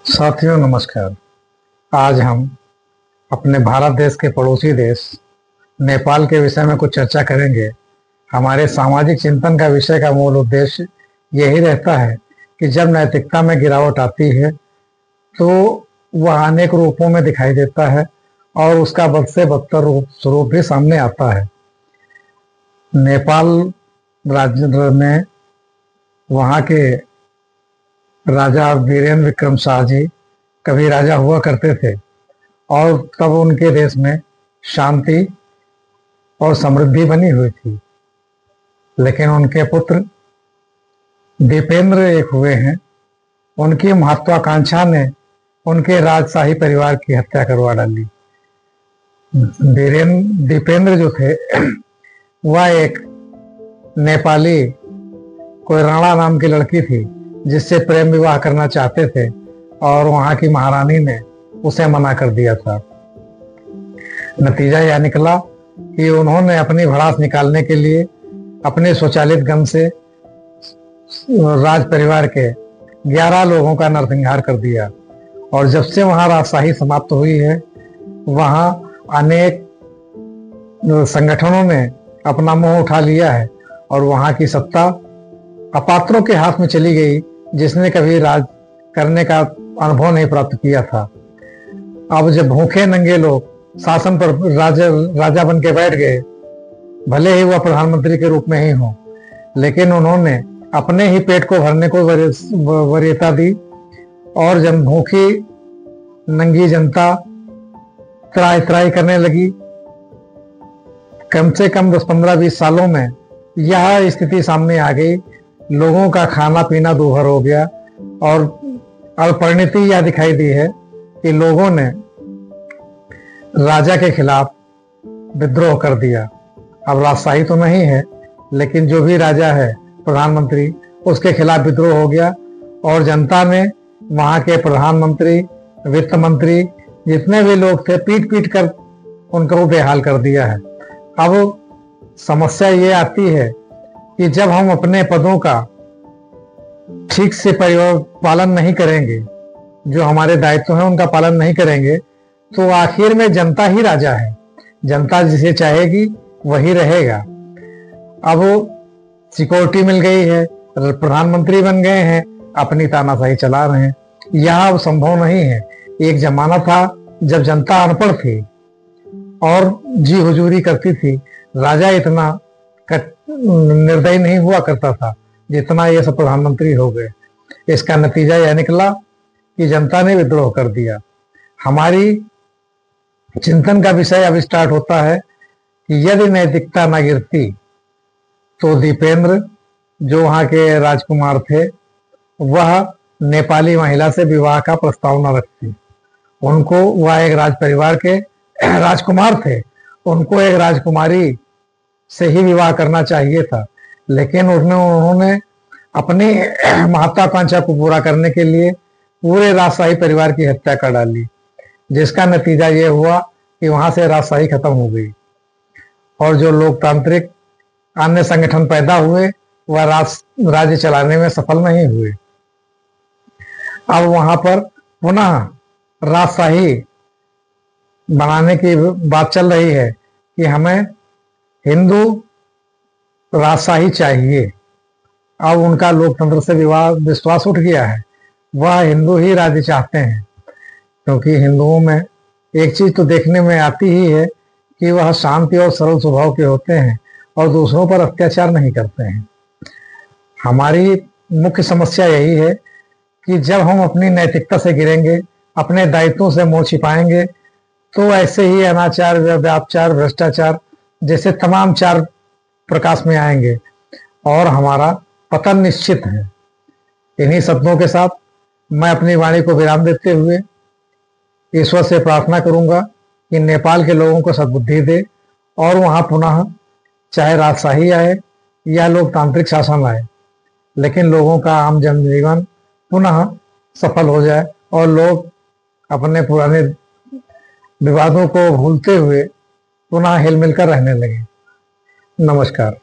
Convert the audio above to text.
साथियों नमस्कार। आज हम अपने भारत देश के पड़ोसी देश नेपाल के विषय में कुछ चर्चा करेंगे। हमारे सामाजिक चिंतन का विषय का मूल उद्देश्य यही रहता है कि जब नैतिकता में गिरावट आती है तो वह अनेक रूपों में दिखाई देता है और उसका बद से बदतर स्वरूप भी सामने आता है। नेपाल राज्य में वहाँ के राजा वीरेंद्र विक्रम शाह जी कभी राजा हुआ करते थे और तब उनके देश में शांति और समृद्धि बनी हुई थी। लेकिन उनके पुत्र दीपेंद्र एक हुए हैं। उनकी महत्वाकांक्षा ने उनके राजशाही परिवार की हत्या करवा डाली। दीपेंद्र जो थे वह एक नेपाली कोई राणा नाम की लड़की थी जिससे प्रेम विवाह करना चाहते थे और वहां की महारानी ने उसे मना कर दिया था। नतीजा यह निकला कि उन्होंने अपनी भड़ास निकालने के लिए अपने स्वचालित गन से राज परिवार के 11 लोगों का नरसंहार कर दिया। और जब से वहां राजशाही समाप्त हुई है वहां अनेक संगठनों ने अपना मुंह उठा लिया है और वहां की सत्ता अपात्रों के हाथ में चली गई जिसने कभी राज करने का अनुभव नहीं प्राप्त किया था। अब जब भूखे नंगे लोग शासन पर राजा बन के बैठ गए, भले ही वह प्रधानमंत्री के रूप में ही हो, लेकिन उन्होंने अपने ही पेट को भरने को वरीयता दी और जब भूखी नंगी जनता त्राई त्राई करने लगी, कम से कम 10-15-20 सालों में यह स्थिति सामने आ गई। लोगों का खाना पीना दूभर हो गया और अब परिणति यह दिखाई दी है कि लोगों ने राजा के खिलाफ विद्रोह कर दिया। अब राजशाही तो नहीं है, लेकिन जो भी राजा है प्रधानमंत्री, उसके खिलाफ विद्रोह हो गया और जनता ने वहां के प्रधानमंत्री, वित्त मंत्री, जितने भी लोग थे, पीट पीट कर उनको बेहाल कर दिया है। अब समस्या ये आती है कि जब हम अपने पदों का ठीक से पालन नहीं करेंगे, जो हमारे दायित्व हैं उनका पालन नहीं करेंगे, तो आखिर में जनता ही राजा है। जनता जिसे चाहेगी वही रहेगा। अब सिक्योरिटी मिल गई है, प्रधानमंत्री बन गए हैं, अपनी तानाशाही चला रहे हैं। यह अब संभव नहीं है। एक जमाना था जब जनता अनपढ़ थी और जी हुजूरी करती थी, राजा इतना निर्दयी नहीं हुआ करता था जितना ये सब प्रधानमंत्री हो गए। इसका नतीजा यह निकला कि जनता ने विद्रोह कर दिया। हमारी चिंतन का विषय अब स्टार्ट होता है कि यदि नैतिकता न गिरती तो दीपेंद्र जो वहां के राजकुमार थे वह नेपाली महिला से विवाह का प्रस्ताव न रखती। उनको, वह एक राज परिवार के राजकुमार थे, उनको एक राजकुमारी से ही विवाह करना चाहिए था। लेकिन उन्होंने अपनी महत्वाकांक्षा को पूरा करने के लिए पूरे राजशाही परिवार की हत्या कर डाली, जिसका नतीजा ये हुआ कि वहां से राजशाही खत्म हो गई और जो लोकतांत्रिक अन्य संगठन पैदा हुए वह राज्य चलाने में सफल नहीं हुए। अब वहां पर पुनः राजशाही बनाने की बात चल रही है कि हमें हिंदू राजशाही चाहिए। अब उनका लोकतंत्र से विश्वास उठ गया है, वह हिंदू ही राज्य चाहते हैं, क्योंकि हिंदुओं में एक चीज तो देखने में आती ही है कि वह शांति और सरल स्वभाव के होते हैं और दूसरों पर अत्याचार नहीं करते हैं। हमारी मुख्य समस्या यही है कि जब हम अपनी नैतिकता से गिरेंगे, अपने दायित्वों से मुंह छिपाएंगे, तो ऐसे ही अनाचार, व्यापाचार, भ्रष्टाचार जैसे तमाम चार प्रकाश में आएंगे और हमारा पतन निश्चित है। इन्हीं शब्दों के साथ मैं अपनी वाणी को विराम देते हुए ईश्वर से प्रार्थना करूंगा कि नेपाल के लोगों को सद्बुद्धि दे और वहां पुनः चाहे राजशाही आए या लोकतांत्रिक शासन आए, लेकिन लोगों का आम जनजीवन पुनः सफल हो जाए और लोग अपने पुराने विवादों को भूलते हुए पुनः हिल मिलकर रहने लगे। नमस्कार।